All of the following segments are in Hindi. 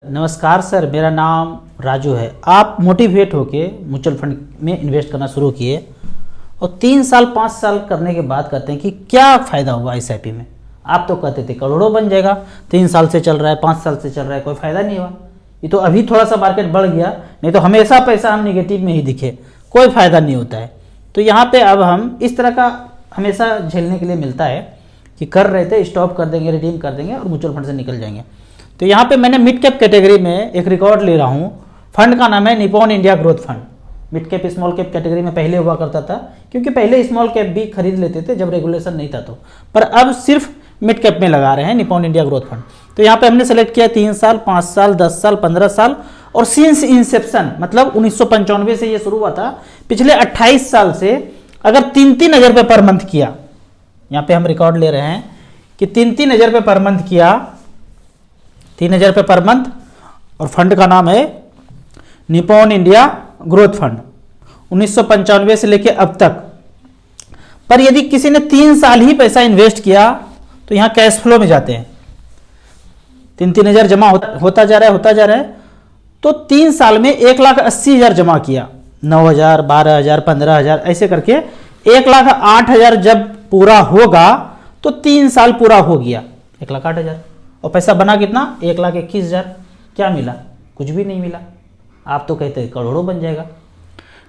नमस्कार सर, मेरा नाम राजू है। आप मोटिवेट होके म्यूचुअल फंड में इन्वेस्ट करना शुरू किए और 3 साल 5 साल करने के बाद कहते हैं कि क्या फ़ायदा हुआ एसआईपी में। आप तो कहते थे करोड़ों बन जाएगा, 3 साल से चल रहा है, 5 साल से चल रहा है, कोई फ़ायदा नहीं हुआ। ये तो अभी थोड़ा सा मार्केट बढ़ गया, नहीं तो हमेशा पैसा हम निगेटिव में ही दिखे, कोई फ़ायदा नहीं होता है। तो यहाँ पर अब हम इस तरह का हमेशा झेलने के लिए मिलता है कि कर रहे थे, स्टॉप कर देंगे, रिडीम कर देंगे और म्यूचुअल फंड से निकल जाएंगे। तो यहाँ पे मैंने मिड कैप कैटेगरी में एक रिकॉर्ड ले रहा हूँ। फंड का नाम है Nippon India growth fund. Mid cap small cap category में पहले हुआ करता था, क्योंकि पहले स्मॉल कैप भी खरीद लेते थे जब रेगुलेशन नहीं था तो, पर अब सिर्फ मिड कैप में लगा रहे हैं निपॉन इंडिया ग्रोथ फंड। तो यहाँ पे हमने सेलेक्ट किया 3 साल, 5 साल, 10 साल, 15 साल और सिंस इंसेप्शन मतलब 1995 से ये शुरू हुआ था, पिछले 28 साल से अगर 3-3 हज़ार रुपये पर मंथ किया, यहाँ पे हम रिकॉर्ड ले रहे हैं कि 3-3 हज़ार रुपये पर मंथ किया, 3,000 रुपये पर मंथ, और फंड का नाम है निपॉन इंडिया ग्रोथ फंड 1995 से लेके अब तक। पर यदि किसी ने 3 साल ही पैसा इन्वेस्ट किया तो यहाँ कैश फ्लो में जाते हैं, 3-3 हज़ार जमा होता जा रहा है। तो 3 साल में 1,80,000 जमा किया, 9,000, 12,000, 15,000 ऐसे करके 1,08,000 जब पूरा होगा तो 3 साल पूरा हो गया, 1,08,000। और पैसा बना कितना? 1,21,000। क्या मिला? कुछ भी नहीं मिला। आप तो कहते हैं करोड़ों बन जाएगा,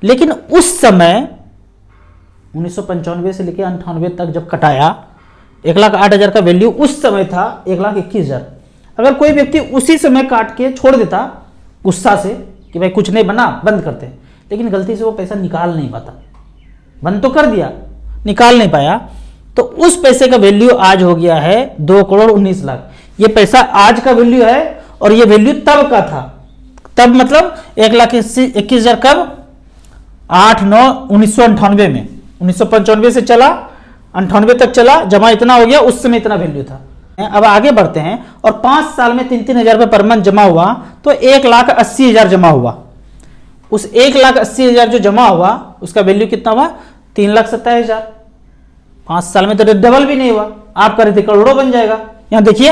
लेकिन उस समय 1995 से लेकर 98 तक जब कटाया, 1,08,000 का वैल्यू उस समय था 1,21,000। अगर कोई व्यक्ति उसी समय काट के छोड़ देता गुस्सा से कि भाई कुछ नहीं बना, बंद करते, लेकिन गलती से वो पैसा निकाल नहीं पाता, बंद तो कर दिया, निकाल नहीं पाया, तो उस पैसे का वैल्यू आज हो गया है 2,19,00,000। ये पैसा आज का वैल्यू है और ये वैल्यू तब का था। तब मतलब 1,21,000 कब? 8/9/1998 में, 1995 से चला 98 तक चला, जमा इतना हो गया, उस समय इतना वैल्यू था। अब आगे बढ़ते हैं और 5 साल में 3-3 हज़ार रुपये पर मंथ जमा हुआ तो 1,80,000 जमा हुआ। उस 1,80,000 जो जमा हुआ उसका वैल्यू कितना हुआ? 3,27,000। 5 साल में तो डबल भी नहीं हुआ। आप कर रहे थे करोड़ों बन जाएगा। यहाँ देखिए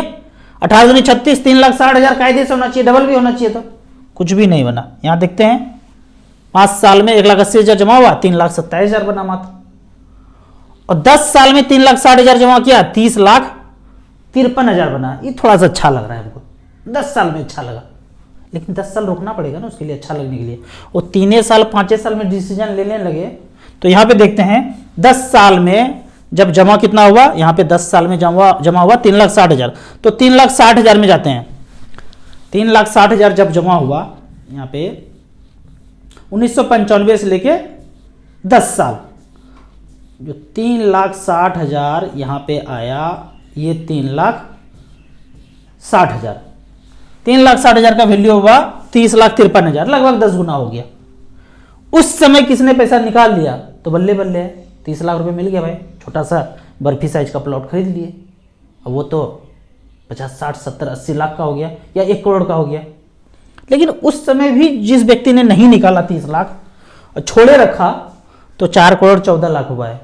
18×36 3,60,000 कायदे से होना चाहिए, डबल भी होना चाहिए, तो कुछ भी नहीं बना। यहाँ देखते हैं 5 साल में 1,80,000 जमा हुआ, 3,27,000 बना मात्र। और 10 साल में 3,60,000 जमा किया, 30,53,000 बना। ये थोड़ा सा अच्छा लग रहा है हमको, 10 साल में अच्छा लगा, लेकिन 10 साल रुकना पड़ेगा ना उसके लिए, अच्छा लगने के लिए। और 3 साल 5 साल में डिसीजन लेने लगे तो यहाँ पे देखते हैं 10 साल में जब जमा कितना हुआ, यहाँ पे 10 साल में जमा हुआ 3,60,000। तो 3,60,000 में जाते हैं। 3,60,000 जब जमा हुआ यहाँ पे 1995 से लेके 10 साल, जो 3,60,000 यहाँ पे आया, ये 3,60,000। 3,60,000 का वैल्यू हुआ 30,53,000, लगभग 10 गुना हो गया। उस समय किसने पैसा निकाल लिया तो बल्ले बल्ले है, 30 लाख रुपए मिल गया भाई, छोटा सा बर्फी साइज का प्लॉट खरीद लिए। अब वो तो 50, 60, 70, 80 लाख का हो गया या 1 करोड़ का हो गया। लेकिन उस समय भी जिस व्यक्ति ने नहीं निकाला 30 लाख और छोड़े रखा तो 4 करोड़ 14 लाख हुआ है।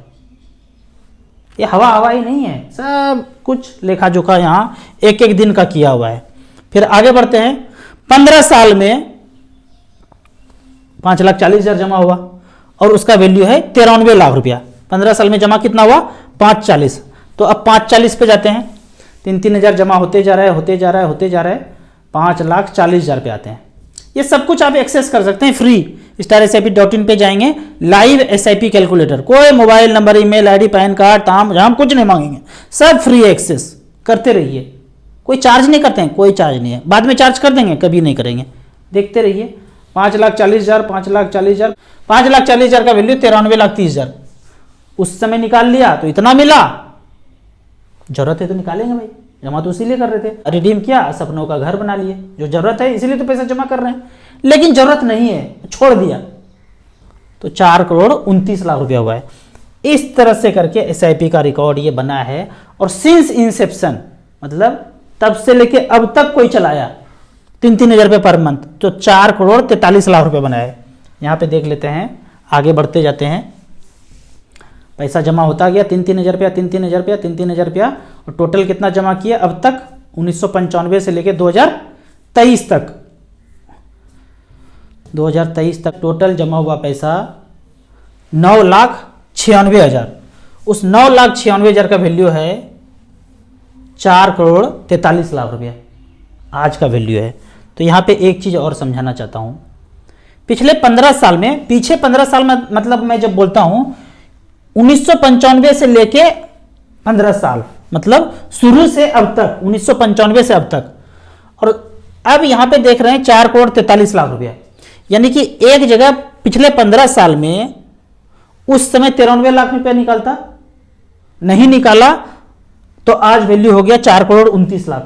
ये हवा ही नहीं है, सब कुछ लेखा जोखा यहाँ एक दिन का किया हुआ है। फिर आगे बढ़ते हैं। 15 साल में 5,40,000 जमा हुआ और उसका वैल्यू है 93 लाख रुपया। 15 साल में जमा कितना हुआ? 5,40,000। तो अब 5,40,000 पे जाते हैं। 3-3 हज़ार जमा होते जा रहा है 5,40,000 पे आते हैं। ये सब कुछ आप एक्सेस कर सकते हैं फ्री। StarSIP.in पे जाएंगे, लाइव SIP कैलकुलेटर, कोई mobile number, email ID, pan card, ताम झाम कुछ नहीं मांगेंगे, सब फ्री एक्सेस करते रहिए। कोई चार्ज नहीं करते हैं, कोई चार्ज नहीं है। बाद में चार्ज कर देंगे, कभी नहीं करेंगे, देखते रहिए। 5,40,000 5,40,000 का वैल्यू 93,30,000 उस समय निकाल लिया तो इतना मिला। जरूरत है तो निकालेंगे भाई, जमा तो इसीलिए कर रहे थे। रिडीम किया, सपनों का घर बना लिए। जो जरूरत है इसीलिए तो पैसा जमा कर रहे हैं, लेकिन जरूरत नहीं है, छोड़ दिया तो 4,29,00,000 रुपया हुआ है। इस तरह से करके SIP का रिकॉर्ड ये बना है। और सिंस इंसेप्शन मतलब तब से लेके अब तक कोई चलाया 3-3 हज़ार रुपये पर मंथ, तो 4,43,00,000 रुपये बनाया है। यहाँ पे देख लेते हैं, आगे बढ़ते जाते हैं। पैसा जमा होता गया 3-3 हज़ार रुपया, 3-3 हज़ार रुपया, 3-3 हज़ार रुपया, और टोटल कितना जमा किया अब तक 1995 से लेके तक 2023 तक टोटल जमा हुआ पैसा 9,96,000। उस 9,96,000 का वैल्यू है 4,43,00,000 रुपया आज का वैल्यू है। तो यहाँ पे एक चीज़ और समझाना चाहता हूँ, पिछले 15 साल में, पीछे 15 साल में, मतलब मैं जब बोलता हूँ 1995 से लेके 15 साल, मतलब शुरू से अब तक, 1995 से अब तक। और अब यहाँ पे देख रहे हैं 4,43,00,000 रुपया, यानी कि एक जगह पिछले 15 साल में उस समय 93 लाख रुपया निकालता, नहीं निकाला तो आज वैल्यू हो गया 4,29,00,000।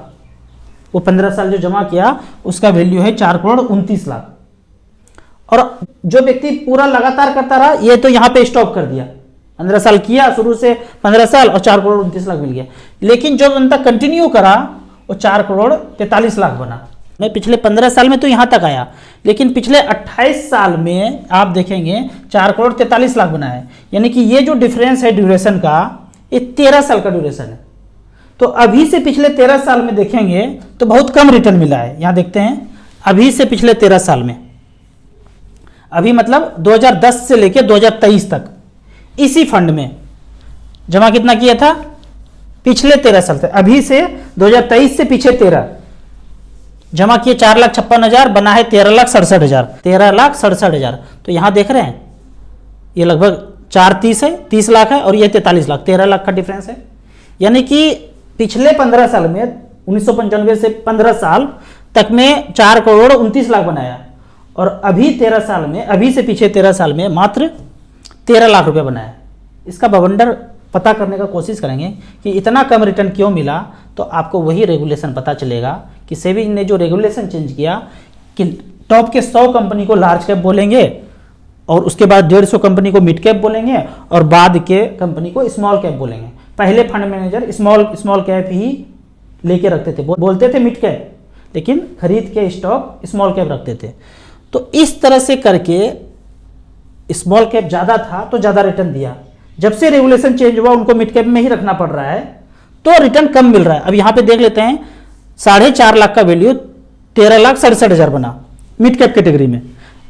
वो 15 साल जो जमा किया उसका वैल्यू है 4,29,00,000। और जो व्यक्ति पूरा लगातार करता रहा, ये तो यहाँ पे स्टॉप कर दिया, 15 साल किया शुरू से, 15 साल और 4,29,00,000 मिल गया। लेकिन जो बंदा कंटिन्यू करा वो 4,43,00,000 बना। मैं पिछले 15 साल में तो यहाँ तक आया, लेकिन पिछले 28 साल में आप देखेंगे 4,43,00,000 बना है। यानी कि ये जो डिफरेंस है ड्यूरेशन का, ये 13 साल का ड्यूरेशन है। तो अभी से पिछले 13 साल में देखेंगे तो बहुत कम रिटर्न मिला है। यहाँ देखते हैं अभी से पिछले 13 साल में, अभी मतलब 2010 से लेकर 2023 तक इसी फंड में जमा कितना किया था, पिछले 13 साल से, अभी से 2023 से पीछे 13 जमा किए 4,56,000, बना है 13,67,000, 13,67,000। तो यहां देख रहे हैं ये लगभग 4,30 है, 30 लाख है, और ये 43 लाख, 13 लाख का डिफरेंस है। यानी कि पिछले 15 साल में, 1995 से 15 साल तक में 4,29,00,000 बनाया, और अभी 13 साल में, अभी से पीछे 13 साल में मात्र 13 लाख रुपया बनाया। इसका बवंडर पता करने का कोशिश करेंगे कि इतना कम रिटर्न क्यों मिला, तो आपको वही रेगुलेशन पता चलेगा कि सेबी ने जो रेगुलेशन चेंज किया कि टॉप के 100 कंपनी को लार्ज कैप बोलेंगे, और उसके बाद 150 कंपनी को मिड कैप बोलेंगे, और बाद के कंपनी को स्मॉल कैप बोलेंगे। पहले फंड मैनेजर स्मॉल कैप ही लेके रखते थे, बोलते थे मिड कैप, लेकिन खरीद के स्टॉक स्मॉल कैप रखते थे। तो इस तरह से करके स्मॉल कैप ज़्यादा था तो ज़्यादा रिटर्न दिया। जब से रेगुलेशन चेंज हुआ उनको मिड कैप में ही रखना पड़ रहा है, तो रिटर्न कम मिल रहा है। अब यहाँ पे देख लेते हैं 4.5 लाख का वैल्यू 13,67,000 बना मिड कैप कैटेगरी में।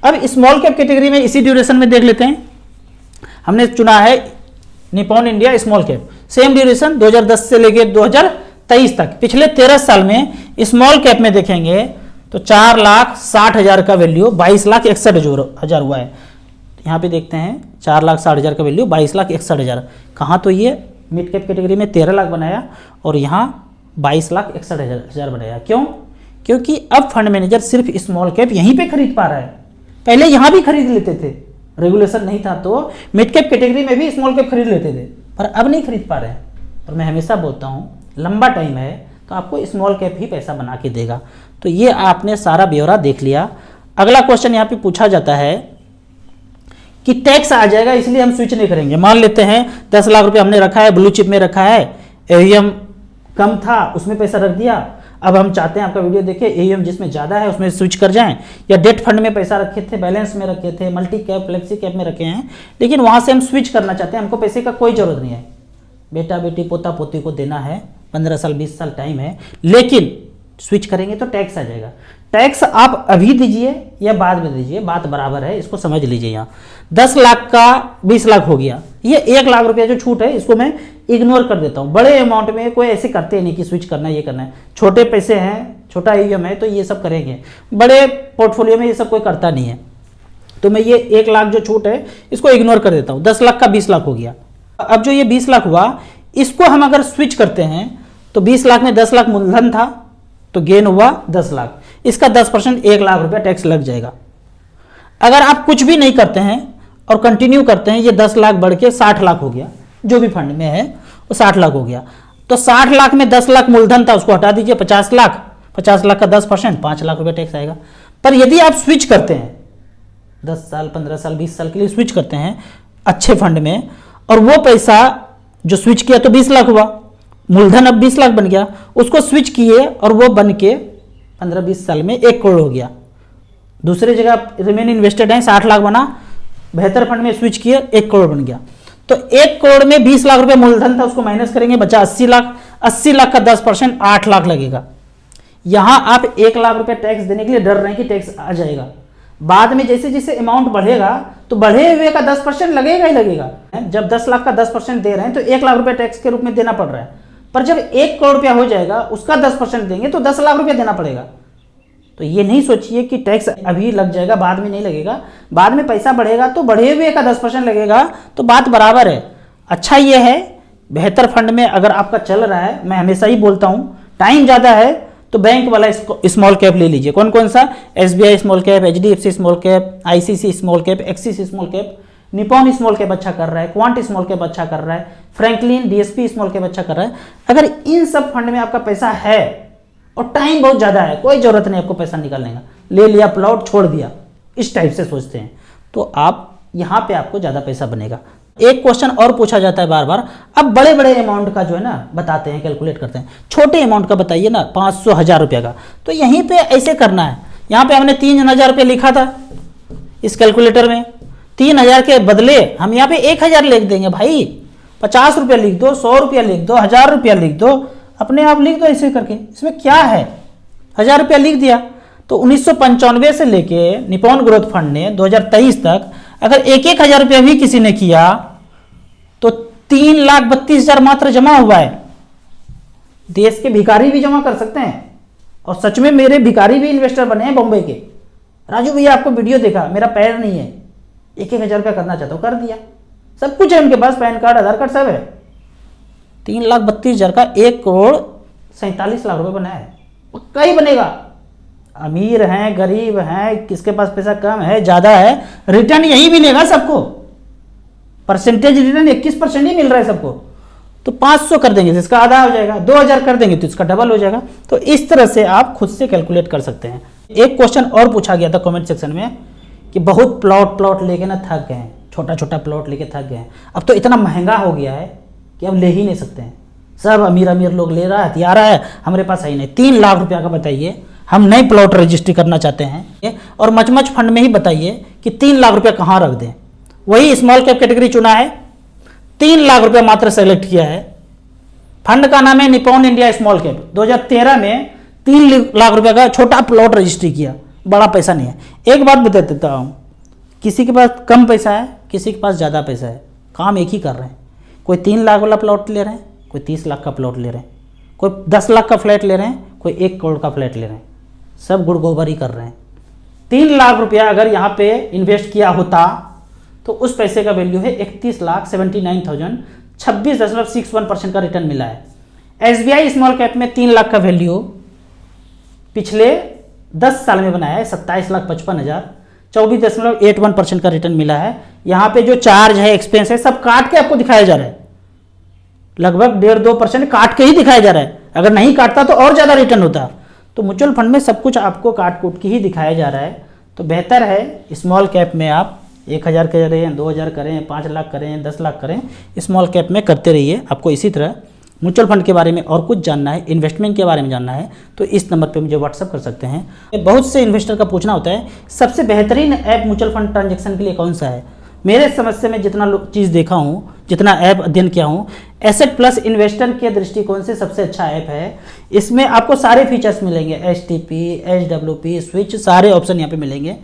अब स्मॉल कैप कैटेगरी में इसी ड्यूरेशन में देख लेते हैं, हमने चुना है Nippon India small cap, same duration 2010 से लेकर 2023 तक, पिछले 13 साल में स्मॉल कैप में देखेंगे तो 4,60,000 का वैल्यू 22,61,000 हुआ है। यहाँ पे देखते हैं 4,60,000 का वैल्यू 22,61,000, कहाँ तो ये मिड कैप कैटेगरी में 13 लाख बनाया और यहाँ 22,61,000 बनाया। क्यों? क्योंकि अब फंड मैनेजर सिर्फ स्मॉल कैप यहीं पे खरीद पा रहा है। पहले यहाँ भी खरीद लेते थे, रेगुलेशन नहीं था तो मिड कैप कैटेगरी में भी स्मॉल कैप खरीद लेते थे, पर अब नहीं खरीद पा रहे हैं। और मैं हमेशा बोलता हूँ लंबा टाइम है तो आपको स्मॉल कैप ही पैसा बना के देगा। तो ये आपने सारा ब्यौरा देख लिया। अगला क्वेश्चन यहाँ पे पूछा जाता है कि टैक्स आ जाएगा इसलिए हम स्विच नहीं करेंगे। मान लेते हैं 10 लाख रुपए हमने रखा है, ब्लू चिप में रखा है, एईएम कम था उसमें पैसा रख दिया, अब हम चाहते हैं आपका वीडियो देखें एईएम जिसमें ज़्यादा है उसमें स्विच कर जाएं, या डेट फंड में पैसा रखे थे, बैलेंस में रखे थे, मल्टी कैप फ्लेक्सी कैप में रखे हैं, लेकिन वहाँ से हम स्विच करना चाहते हैं, हमको पैसे का कोई ज़रूरत नहीं है, बेटा बेटी पोता पोती को देना है, 15 साल 20 साल टाइम है, लेकिन स्विच करेंगे तो टैक्स आ जाएगा। टैक्स आप अभी दीजिए या बाद में दीजिए, बात बराबर है, इसको समझ लीजिए। यहाँ 10 लाख का 20 लाख हो गया, ये 1 लाख रुपया जो छूट है इसको मैं इग्नोर कर देता हूँ। बड़े अमाउंट में कोई ऐसे करते नहीं कि स्विच करना है, ये करना है, छोटे पैसे हैं, छोटा ईएम है तो ये सब करेंगे, बड़े पोर्टफोलियो में ये सब कोई करता नहीं है। तो मैं ये 1 लाख जो छूट है इसको इग्नोर कर देता हूँ। 10 लाख का 20 लाख हो गया। अब जो ये 20 लाख हुआ इसको हम अगर स्विच करते हैं तो 20 लाख में 10 लाख मूलधन था तो गेन हुआ 10 लाख, इसका 10% 1 लाख रुपया टैक्स लग जाएगा। अगर आप कुछ भी नहीं करते हैं और कंटिन्यू करते हैं, ये 10 लाख बढ़ के 60 लाख हो गया, जो भी फंड में है वो 60 लाख हो गया। तो 60 लाख में 10 लाख मूलधन था उसको हटा दीजिए, 50 लाख, 50 लाख का 10% 5 लाख रुपया टैक्स आएगा। पर यदि आप स्विच करते हैं 10 साल 15 साल 20 साल के लिए स्विच करते हैं अच्छे फंड में, और वो पैसा जो स्विच किया तो 20 लाख हुआ, मूलधन अब 20 लाख बन गया, उसको स्विच किए और वो बन के 15-20 साल में 1 करोड़ हो गया। दूसरे जगह रिमेन इन्वेस्टेड है 60 लाख बना, बेहतर फंड में स्विच किए 1 करोड़ बन गया। तो 1 करोड़ में 20 लाख रुपए मूलधन था उसको माइनस करेंगे, बचा 80 लाख, 80 लाख का 10% 8 लाख लगेगा। यहाँ आप 1 लाख रुपए टैक्स देने के लिए डर रहे हैं कि टैक्स आ जाएगा। बाद में जैसे जैसे अमाउंट बढ़ेगा तो बढ़े हुए का 10% लगेगा ही लगेगा। जब 10 लाख का 10% दे रहे हैं तो 1 लाख रुपए टैक्स के रूप में देना पड़ रहा है, पर जब 1 करोड़ रुपया हो जाएगा उसका 10% देंगे तो 10 लाख रुपया देना पड़ेगा। तो ये नहीं सोचिए कि टैक्स अभी लग जाएगा बाद में नहीं लगेगा, बाद में पैसा बढ़ेगा तो बढ़े हुए का 10% लगेगा, तो बात बराबर है। अच्छा ये है बेहतर फंड में अगर आपका चल रहा है, मैं हमेशा ही बोलता हूँ टाइम ज़्यादा है तो बैंक वाला स्मॉल कैप ले लीजिए। कौन कौन सा? SBI small cap, HDFC small cap, ICC small cap, axis small cap, Nippon small cap अच्छा कर रहा है, क्वांट स्मॉल कैप अच्छा कर रहा है, फ्रैंकलिन DSP स्मॉल कैप अच्छा कर रहा है। अगर इन सब फंड में आपका पैसा है और टाइम बहुत ज़्यादा है, कोई ज़रूरत नहीं आपको पैसा निकालने का, ले लिया प्लॉट छोड़ दिया, इस टाइप से सोचते हैं तो आप यहाँ पे आपको ज़्यादा पैसा बनेगा। एक क्वेश्चन और पूछा जाता है बार बार, अब बड़े बड़े अमाउंट का जो है ना बताते हैं, कैलकुलेट करते हैं, छोटे अमाउंट का बताइए ना 500-1000 रुपये का। तो यहीं पे ऐसे करना है, यहाँ पे हमने 3000 रुपये लिखा था इस कैलकुलेटर में, 3000 के बदले हम यहाँ पे 1000 लिख देंगे भाई। 50 रुपया लिख दो, 100 रुपया लिख दो, 1000 रुपया लिख दो, अपने आप लिख दो ऐसे करके, इसमें क्या है। 1000 रुपया लिख दिया तो 1995 से लेके निपॉन ग्रोथ फंड ने 2023 तक अगर 1-1000 रुपया भी किसी ने किया तो 3,32,000 मात्र जमा हुआ है। देश के भिखारी भी जमा कर सकते हैं, और सच में मेरे भिखारी भी इन्वेस्टर बने हैं बॉम्बे के। राजू भैया आपको वीडियो देखा, मेरा पैर नहीं है, 1-1000 रुपया करना चाहता हूँ, कर दिया, सब कुछ है उनके पास, पैन कार्ड आधार कार्ड सब है। 3,32,000 का 1,47,00,000 रुपये बना है, कई बनेगा। अमीर हैं गरीब हैं, किसके पास पैसा कम है ज़्यादा है, रिटर्न यही मिलेगा सबको। परसेंटेज रिटर्न 21% ही मिल रहा है सबको। तो 500 कर देंगे तो इसका आधा हो जाएगा, 2000 कर देंगे तो इसका डबल हो जाएगा। तो इस तरह से आप खुद से कैलकुलेट कर सकते हैं। एक क्वेश्चन और पूछा गया था कमेंट सेक्शन में कि बहुत प्लॉट लेके ना थक गए हैं, छोटा छोटा प्लॉट लेके थक गए हैं, अब तो इतना महंगा हो गया है कि अब ले ही नहीं सकते हैं, सब अमीर लोग ले रहा है, हथियार है, हमारे पास है ही नहीं। 3 लाख रुपया का बताइए, हम नई प्लॉट रजिस्ट्री करना चाहते हैं, और मच फंड में ही बताइए कि 3 लाख रुपया कहाँ रख दें। वही स्मॉल कैप कैटेगरी चुना है, 3 लाख रुपया मात्र सेलेक्ट किया है। फंड का नाम है निपॉन इंडिया स्मॉल कैप। 2013 में 3 लाख रुपया का छोटा प्लॉट रजिस्ट्री किया, बड़ा पैसा नहीं है। एक बात बता देता हूँ, किसी के पास कम पैसा है, किसी के पास ज़्यादा पैसा है, काम एक ही कर रहे हैं। कोई 3 लाख वाला प्लॉट ले रहे हैं, कोई 30 लाख का प्लॉट ले रहे हैं, कोई 10 लाख का फ्लैट ले रहे हैं, कोई 1 करोड़ का फ्लैट ले रहे हैं, सब गुड़ गोबर ही कर रहे हैं। 3 लाख रुपया अगर यहाँ पे इन्वेस्ट किया होता तो उस पैसे का वैल्यू है 31,79,000, 26.61% का रिटर्न मिला है। SBI स्मॉल कैप में 3 लाख का वैल्यू पिछले 10 साल में बनाया है 27,55,000, 24.81% का रिटर्न मिला है। यहाँ पे जो चार्ज है, एक्सपेंस है, सब काट के आपको दिखाया जा रहा है, लगभग 1.5-2% काट के ही दिखाया जा रहा है। अगर नहीं काटता तो और ज़्यादा रिटर्न होता। तो म्यूचुअल फंड में सब कुछ आपको काट कूट के ही दिखाया जा रहा है। तो बेहतर है स्मॉल कैप में आप 1,000 करें, 2,000 करें, 5 लाख करें, 10 लाख करें, स्मॉल कैप में करते रहिए। आपको इसी तरह म्यूचुअल फंड के बारे में और कुछ जानना है, इन्वेस्टमेंट के बारे में जानना है, तो इस नंबर पे मुझे व्हाट्सअप कर सकते हैं। बहुत से इन्वेस्टर का पूछना होता है सबसे बेहतरीन ऐप म्यूचुअल फंड ट्रांजेक्शन के लिए कौन सा है। मेरे समझ से मैं जितना चीज़ देखा हूँ, जितना ऐप अध्ययन किया हूँ, एसेट प्लस इन्वेस्टर के दृष्टिकोण से सबसे अच्छा ऐप है। इसमें आपको सारे फीचर्स मिलेंगे, STP, HWP, स्विच, सारे ऑप्शन यहाँ पे मिलेंगे।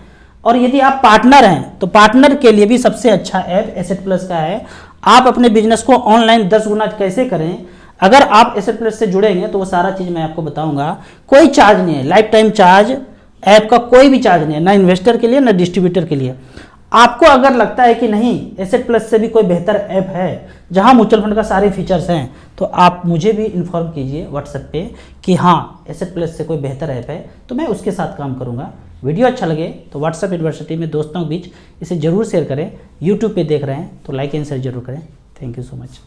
और यदि आप पार्टनर हैं तो पार्टनर के लिए भी सबसे अच्छा ऐप एसेट प्लस का है। आप अपने बिजनेस को ऑनलाइन 10 गुना कैसे करें, अगर आप एसेट प्लस से जुड़ेंगे तो वो सारा चीज़ मैं आपको बताऊंगा। कोई चार्ज नहीं है, लाइफ टाइम चार्ज, ऐप का कोई भी चार्ज नहीं है, ना इन्वेस्टर के लिए ना डिस्ट्रीब्यूटर के लिए। आपको अगर लगता है कि नहीं एसेट प्लस से भी कोई बेहतर ऐप है जहां म्यूचुअल फंड का सारे फीचर्स हैं, तो आप मुझे भी इन्फॉर्म कीजिए व्हाट्सएप पे कि हाँ एसेट प्लस से कोई बेहतर ऐप है, तो मैं उसके साथ काम करूंगा। वीडियो अच्छा लगे तो व्हाट्सएप यूनिवर्सिटी में दोस्तों के बीच इसे जरूर शेयर करें। यूट्यूब पे देख रहे हैं तो लाइक एंड शेयर जरूर करें। Thank you so much.